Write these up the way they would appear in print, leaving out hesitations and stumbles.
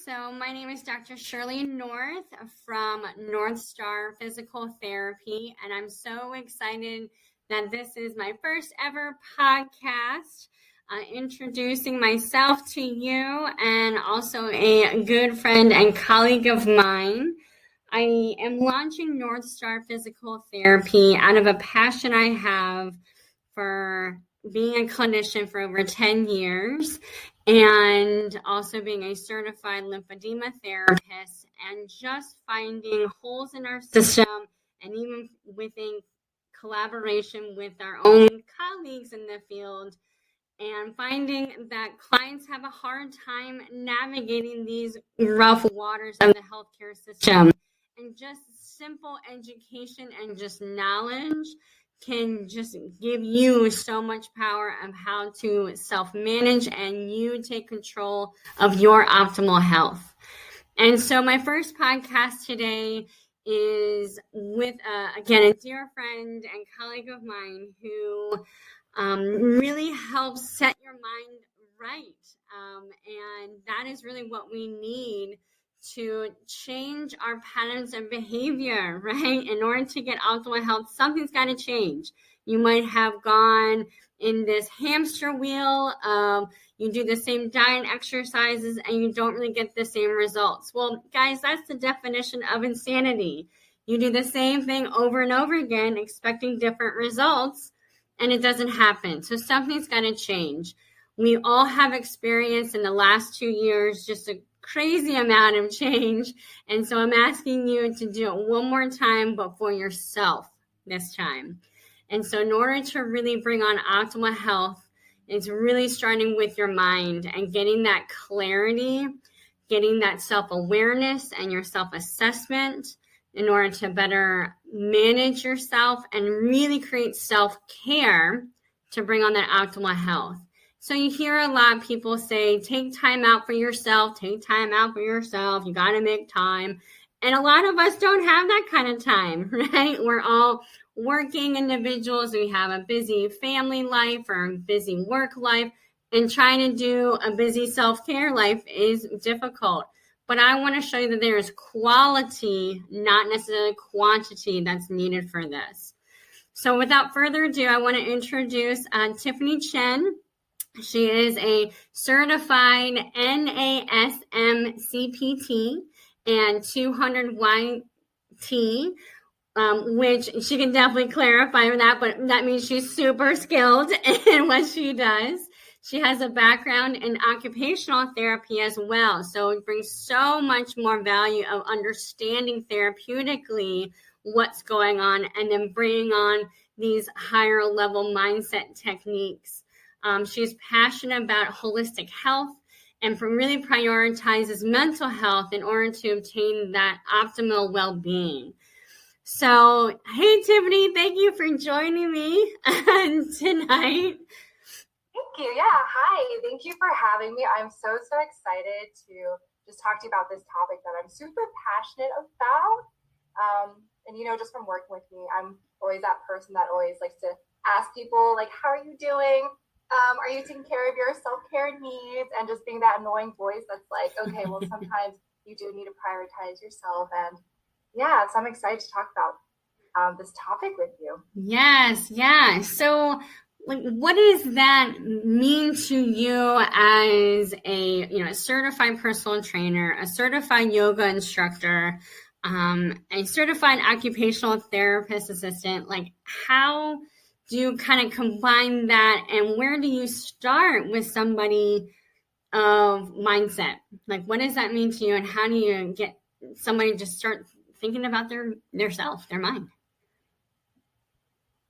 So my name is Dr. Shirley North from NorthStar Physical Therapy, and I'm so excited that this is my first ever podcast, introducing myself to you and also a good friend and colleague of mine. I am launching NorthStar Physical Therapy out of a passion I have for being a clinician for over 10 years and also being a certified lymphedema therapist and just finding holes in our system and even within collaboration with our own colleagues in the field and finding that clients have a hard time navigating these rough waters of the healthcare system. And just simple education and just knowledge can just give you so much power of how to self-manage and you take control of your optimal health. And so my first podcast today is with, again, a dear friend and colleague of mine who really helps set your mind right. And that is really what we need to change our patterns of behavior, right? In order to get optimal health, something's got to change. You might have gone in this hamster wheel of you do the same diet and exercises and you don't really get the same results. Well, guys, that's the definition of insanity. You do the same thing over and over again, expecting different results, and it doesn't happen. So something's got to change. We all have experienced in the last 2 years just a crazy amount of change. And so I'm asking you to do it one more time, but for yourself this time. And so in order to really bring on optimal health, it's really starting with your mind and getting that clarity, getting that self-awareness and your self-assessment in order to better manage yourself and really create self-care to bring on that optimal health. So you hear a lot of people say, take time out for yourself, take time out for yourself, you got to make time. And a lot of us don't have that kind of time, right? We're all working individuals. We have a busy family life or a busy work life, and trying to do a busy self-care life is difficult. But I want to show you that there is quality, not necessarily quantity, that's needed for this. So without further ado, I want to introduce Tiffany Chen. She is a certified NASM-CPT and 200 YT, which she can definitely clarify that, but that means she's super skilled in what she does. She has a background in occupational therapy as well, so it brings so much more value of understanding therapeutically what's going on and then bringing on these higher level mindset techniques. She's passionate about holistic health and really prioritizes mental health in order to obtain that optimal well-being. So, hey, Tiffany, thank you for joining me tonight. Thank you. Yeah. Hi. Thank you for having me. I'm so excited to just talk to you about this topic that I'm super passionate about. And, just from working with me, I'm always that person that always likes to ask people, like, how are you doing? Are you taking care of your self-care needs? And just being that annoying voice that's like, okay, well, sometimes you do need to prioritize yourself. And yeah, so I'm excited to talk about this topic with you. Yes. Yeah. So what does that mean to you as a certified personal trainer, a certified yoga instructor, a certified occupational therapist assistant? Like, how do you kind of combine that, and where do you start with somebody of mindset? Like, what does that mean to you, and how do you get somebody to start thinking about their self, their mind?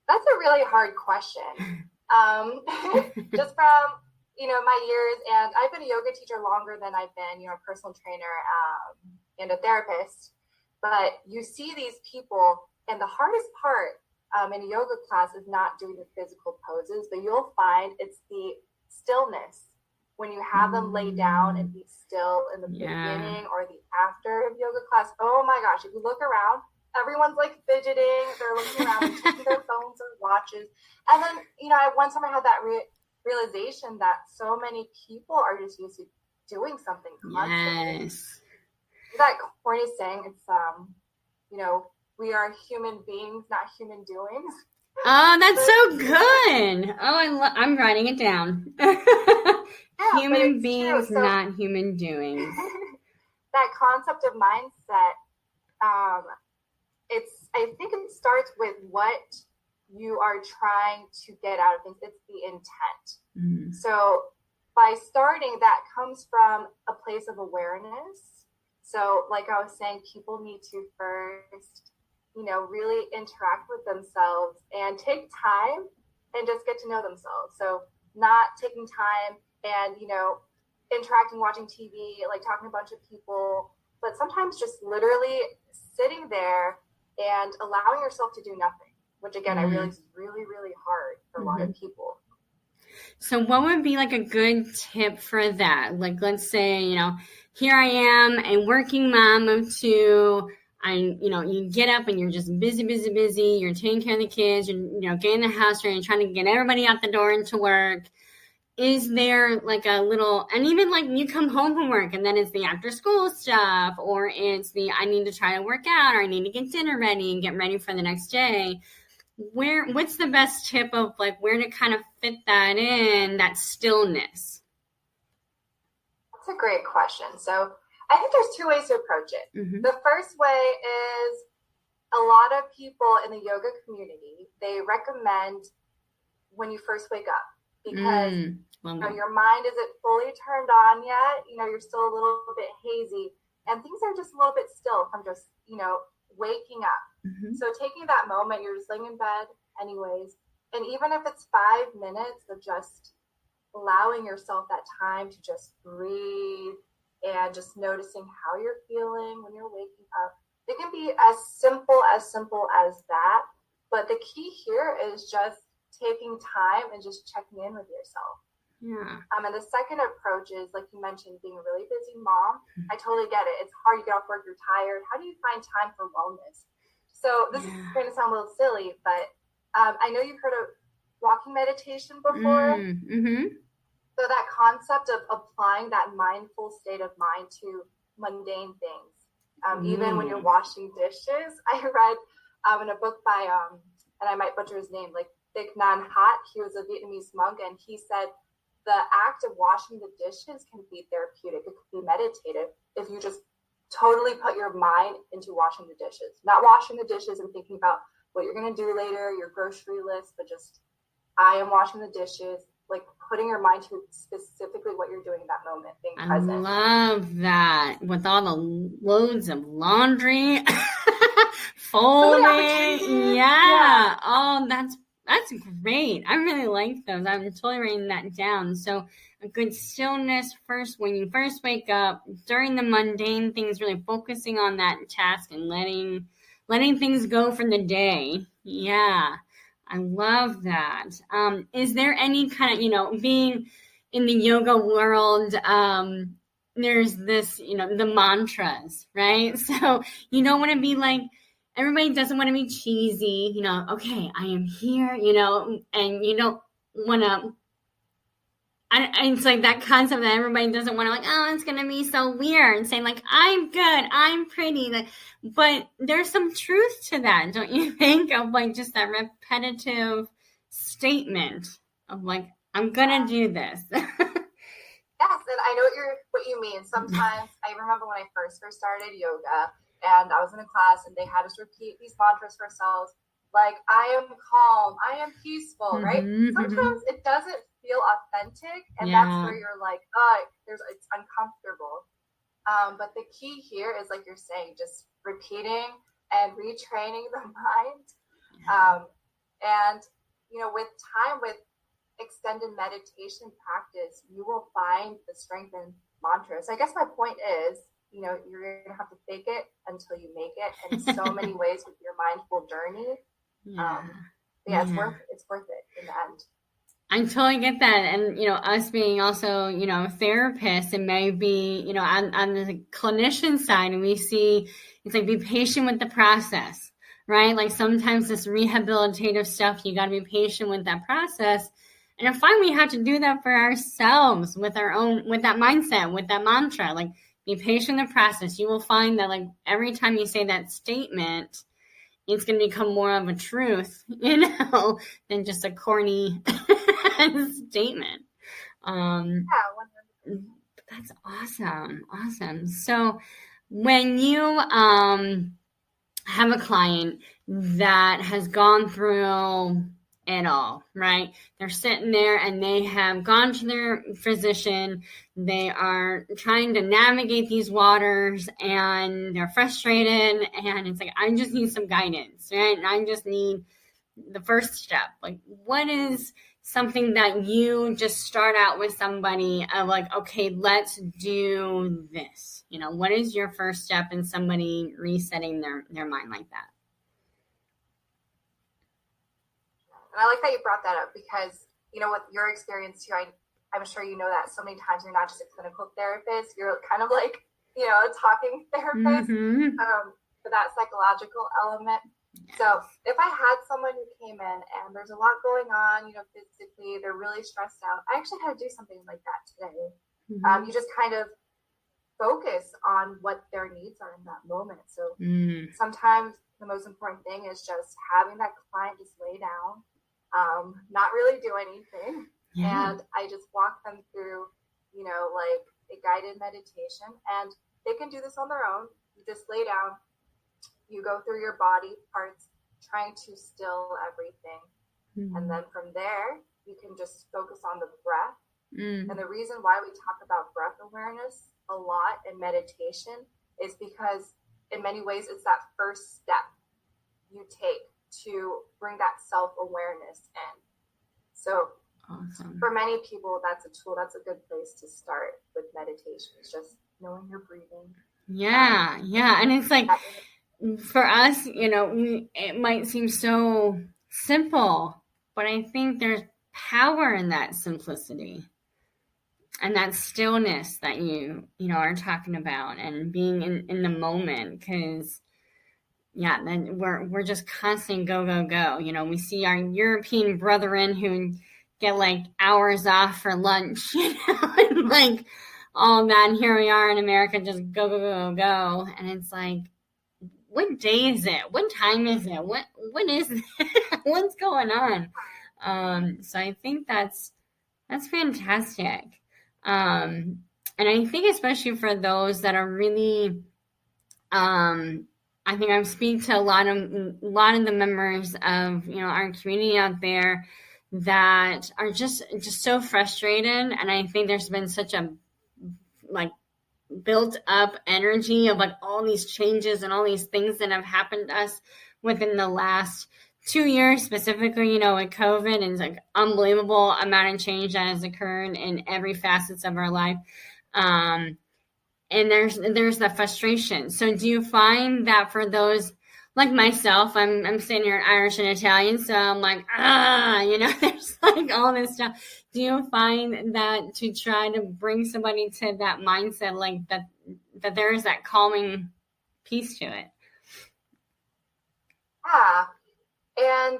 That's a really hard question. Just from, my years, and I've been a yoga teacher longer than I've been, a personal trainer and a therapist. But you see these people, and the hardest part in a yoga class is not doing the physical poses, but you'll find it's the stillness when you have them lay down and be still in the beginning or the after of yoga class. Oh my gosh, if you look around, everyone's like fidgeting, they're looking around, checking their phones or watches. And then, one time I had that realization that so many people are just used doing something constantly. Yes. That corny saying, it's, we are human beings, not human doings. Oh, that's so good. Oh, I'm writing it down. Human beings, so, not human doings. That concept of mindset, I think it starts with what you are trying to get out of things. It's the intent. So by starting, that comes from a place of awareness. So like I was saying, people need to first, really interact with themselves and take time and just get to know themselves. So not taking time and, interacting, watching TV, like talking to a bunch of people, but sometimes just literally sitting there and allowing yourself to do nothing, which again, I realize is really, really hard for a lot of people. So what would be like a good tip for that? Like, let's say, here I am, a working mom of two. You get up and you're just busy. You're taking care of the kids, you're, getting the house ready and trying to get everybody out the door and to work. Is there like a little, and even like you come home from work and then it's the after school stuff, or it's I need to try to work out, or I need to get dinner ready and get ready for the next day. What's the best tip of like where to kind of fit that in, that stillness? That's a great question. So I think there's two ways to approach it. The first way is a lot of people in the yoga community, they recommend when you first wake up, because your mind isn't fully turned on yet. You're still a little bit hazy and things are just a little bit still from just, waking up. So taking that moment, you're just laying in bed anyways. And even if it's 5 minutes of just allowing yourself that time to just breathe and just noticing how you're feeling when you're waking up. It can be as simple as that. But the key here is just taking time and just checking in with yourself. Yeah. And the second approach is, like you mentioned, being a really busy mom. I totally get it. It's hard. You get off work, you're tired. How do you find time for wellness? So this is going to sound a little silly, but I know you've heard of walking meditation before. So that concept of applying that mindful state of mind to mundane things, even when you're washing dishes. I read in a book by, and I might butcher his name, like Thich Nhat Hanh. He was a Vietnamese monk, and he said the act of washing the dishes can be therapeutic. It can be meditative if you just totally put your mind into washing the dishes. Not washing the dishes and thinking about what you're going to do later, your grocery list, but just, I am washing the dishes, like putting your mind to specifically what you're doing in that moment, being present. I love that. With all the loads of laundry, folding. Yeah. Oh, that's great. I really like those. I'm totally writing that down. So a good stillness first when you first wake up, during the mundane things, really focusing on that task and letting things go for the day. Yeah. I love that. Is there any kind of, being in the yoga world, there's this, the mantras, right? So you don't want to be like, everybody doesn't want to be cheesy, okay, I am here, and you don't want to, it's like that concept that everybody doesn't want to, like, oh, it's going to be so weird, and saying like, I'm good, I'm pretty, but there's some truth to that, don't you think, of like just that repetitive statement of like, I'm going to do this. Yes, and I know what you mean. Sometimes I remember when I first started yoga, and I was in a class and they had us repeat these mantras for ourselves, like, I am calm, I am peaceful, right? Sometimes it doesn't feel authentic, and that's where you're like, it's uncomfortable. But the key here is, like you're saying, just repeating and retraining the mind. And, with time, with extended meditation practice, you will find the strength in mantras. I guess my point is, you're going to have to fake it until you make it in so many ways with your mindful journey. It's worth it in the end. I totally get that. And, us being also, therapists, it may be, on the clinician side, and we see it's like, be patient with the process, right? Like sometimes this rehabilitative stuff, you got to be patient with that process. And I find we have to do that for ourselves with that mindset, with that mantra, like be patient in the process. You will find that like every time you say that statement, it's going to become more of a truth, than just a corny statement. Yeah, 100%. That's awesome. Awesome. So when you have a client that has gone through it all, right? They're sitting there and they have gone to their physician. They are trying to navigate these waters and they're frustrated. And it's like, I just need some guidance, right? And I just need the first step. Like, what is something that you just start out with somebody of like, okay, let's do this? What is your first step in somebody resetting their mind like that? And I like that you brought that up because, with your experience too, I'm sure you know that so many times you're not just a clinical therapist, you're kind of like, a talking therapist, for that psychological element. Yes. So if I had someone who came in and there's a lot going on, physically, they're really stressed out. I actually had to do something like that today. You just kind of focus on what their needs are in that moment. So sometimes the most important thing is just having that client just lay down, not really do anything. Yeah. And I just walk them through, like a guided meditation, and they can do this on their own. You just lay down, you go through your body parts, trying to still everything. And then from there, you can just focus on the breath. And the reason why we talk about breath awareness a lot in meditation is because in many ways, it's that first step you take to bring that self-awareness in. So awesome. For many people, that's a tool. That's a good place to start with meditation. It's just knowing you're breathing. Yeah. And it's like, for us, it might seem so simple, but I think there's power in that simplicity and that stillness that you are talking about, and being in the moment, because then we're just constant go. We see our European brethren who get like hours off for lunch, and like all that, and here we are in America just go, and it's like, what day is it? What time is it? What is it? What's going on? So I think that's fantastic. And I think especially for those that are really, I think I speak to a lot of the members of our community out there that are just so frustrated, and I think there's been such a built up energy of like all these changes and all these things that have happened to us within the last 2 years, specifically, with COVID, and it's like unbelievable amount of change that has occurred in every facets of our life. And there's the frustration. So do you find that for those like myself, I'm sitting here Irish and Italian, so I'm like, there's like all this stuff. Do you find that to try to bring somebody to that mindset, like that there is that calming piece to it? Yeah. And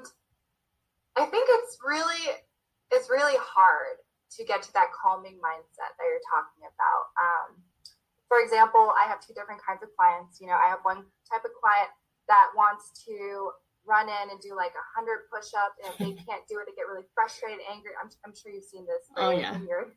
I think it's really hard to get to that calming mindset that you're talking about. For example, I have two different kinds of clients. I have one type of client that wants to run in and do like 100 push-ups, and if they can't do it, they get really frustrated, angry. I'm sure you've seen this in your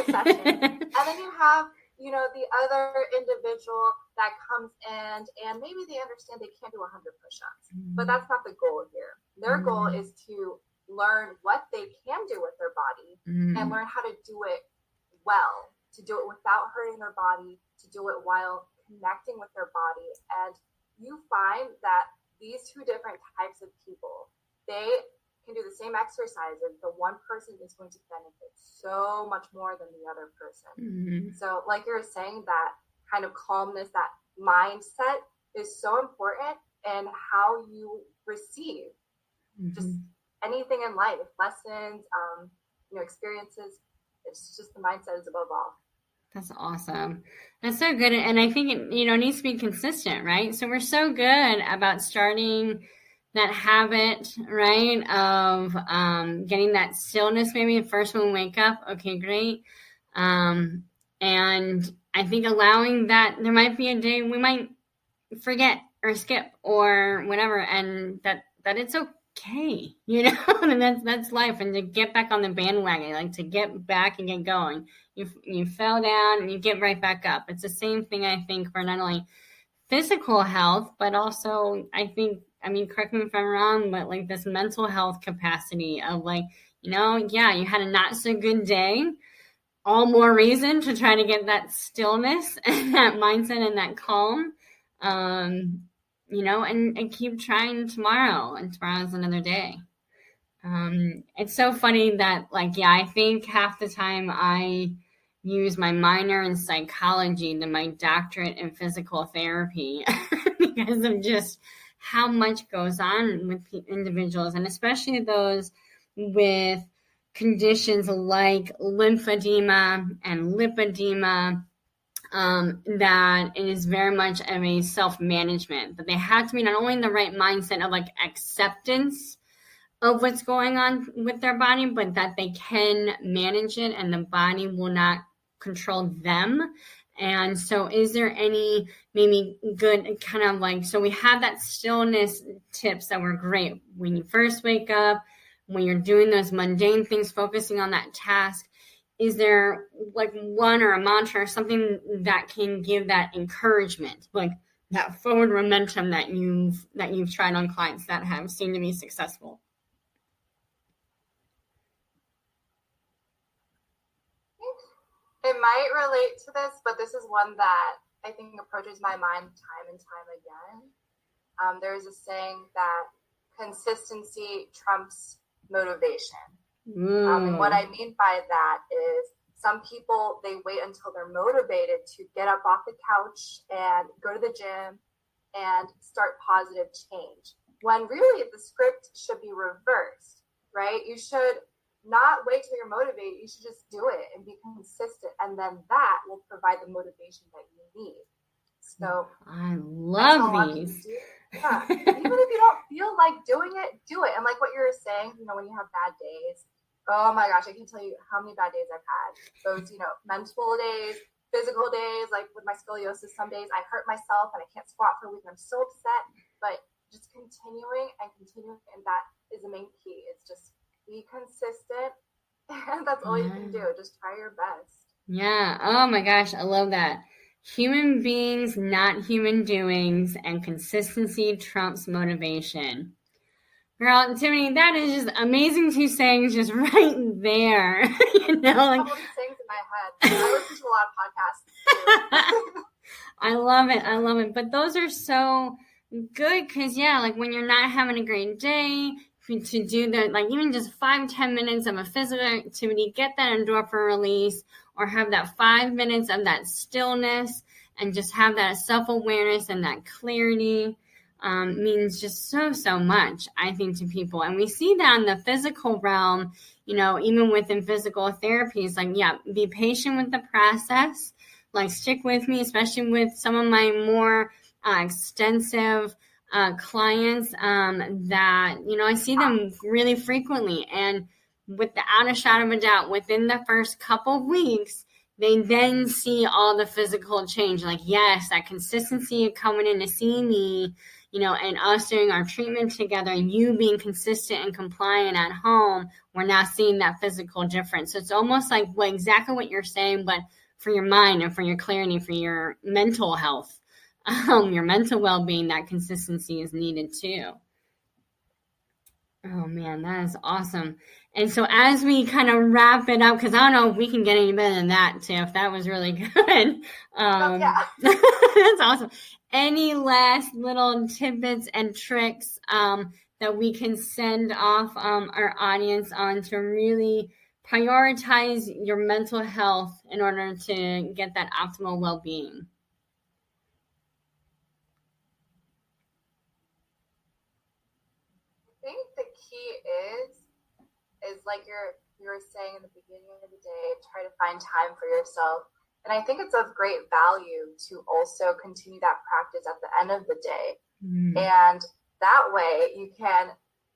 session. And then you have, the other individual that comes in and maybe they understand they can't do 100 push-ups, but that's not the goal here. Their goal is to learn what they can do with their body and learn how to do it well, to do it without hurting their body, to do it while connecting with their body. And you find that these two different types of people, they can do the same exercises. The one person is going to benefit so much more than the other person. So like you were saying, that kind of calmness, that mindset is so important in how you receive just anything in life, lessons, experiences. It's just the mindset is above all. That's awesome. That's so good. And I think it, needs to be consistent, right? So we're so good about starting that habit, right, of getting that stillness maybe first when we wake up. Okay, great. And I think allowing that there might be a day we might forget or skip or whatever, and that it's okay, and that's life. And to get back on the bandwagon, like to get back and get going. You fell down and you get right back up. It's the same thing, I think, for not only physical health, but also correct me if I'm wrong, but like this mental health capacity of like, you had a not so good day, all more reason to try to get that stillness and that mindset and that calm, and keep trying tomorrow, and tomorrow's another day. It's so funny that I think half the time I use my minor in psychology than my doctorate in physical therapy because of just how much goes on with individuals, and especially those with conditions like lymphedema and lipedema, that it is very much of a self-management, but they have to be not only in the right mindset of acceptance of what's going on with their body, but that they can manage it and the body will not control them. And so is there any maybe good kind of so we have that stillness tips that were great when you first wake up, when you're doing those mundane things, focusing on that task. Is there one or a mantra or something that can give that encouragement, that forward momentum that you've tried on clients that have seemed to be successful? It might relate to this, but this is one that I think approaches my mind time and time again. There's a saying that consistency trumps motivation. And what I mean by that is some people, they wait until they're motivated to get up off the couch and go to the gym and start positive change, when really the script should be reversed, right? You should not wait till you're motivated. You should just do it and be consistent, and then that will provide the motivation that you need. So I love these. Yeah, even if you don't feel like doing it, do it. And like what you were saying, when you have bad days, oh my gosh, I can tell you how many bad days I've had. Those, mental days, physical days, like with my scoliosis, some days I hurt myself and I can't squat for a week and I'm so upset. But just continuing, and that is the main key. It's just be consistent, and that's all you can do. Just try your best. Yeah. Oh my gosh, I love that. Human beings, not human doings, and consistency trumps motivation. Girl, Tiffany, that is just amazing. 2 sayings just right there. A couple of sayings in my head. I listen to a lot of podcasts too. I love it. But those are so good because, when you're not having a great day, to do the, even just 5-10 minutes of a physical activity, get that endorphin release, or have that 5 minutes of that stillness and just have that self-awareness and that clarity, means just so much, I think, to people. And we see that in the physical realm, even within physical therapy. It's be patient with the process, stick with me, especially with some of my more extensive clients that, I see them really frequently. And without a shadow of a doubt, within the first couple of weeks, they then see all the physical change. Yes, that consistency of coming in to see me, and us doing our treatment together, and you being consistent and compliant at home, we're now seeing that physical difference. So it's almost exactly what you're saying, but for your mind and for your clarity, for your mental health, your mental well-being, that consistency is needed too. Oh man, that is awesome. And so as we kind of wrap it up, because I don't know if we can get any better than that, Tiff, that was really good. Yeah. That's awesome. Any last little tidbits and tricks that we can send off our audience on to really prioritize your mental health in order to get that optimal well-being? I think the key is like you were saying in the beginning of the day, try to find time for yourself. And I think it's of great value to also continue that practice at the end of the day. And that way you can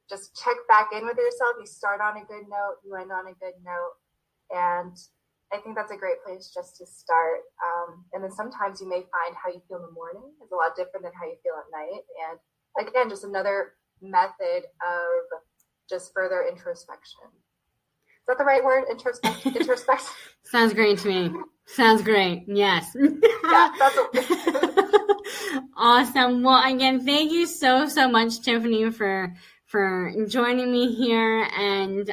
just check back in with yourself. You start on a good note, you end on a good note. And I think that's a great place just to start. And then sometimes you may find how you feel in the morning is a lot different than how you feel at night. And again, just another method of just further introspection. Is that the right word? Introspection? Sounds great to me. Sounds great. Yes. Yeah, that's Awesome. Well, again, thank you so much, Tiffany, for joining me here. And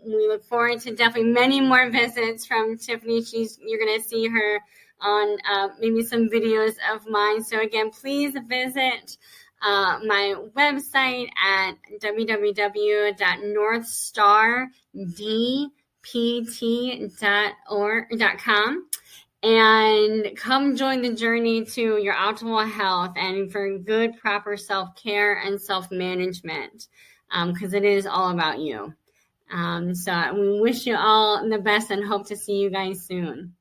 we look forward to definitely many more visits from Tiffany. You're going to see her on maybe some videos of mine. So again, please visit my website at www.northstardpt.com and come join the journey to your optimal health and for good, proper self-care and self-management, because it is all about you. So we wish you all the best and hope to see you guys soon.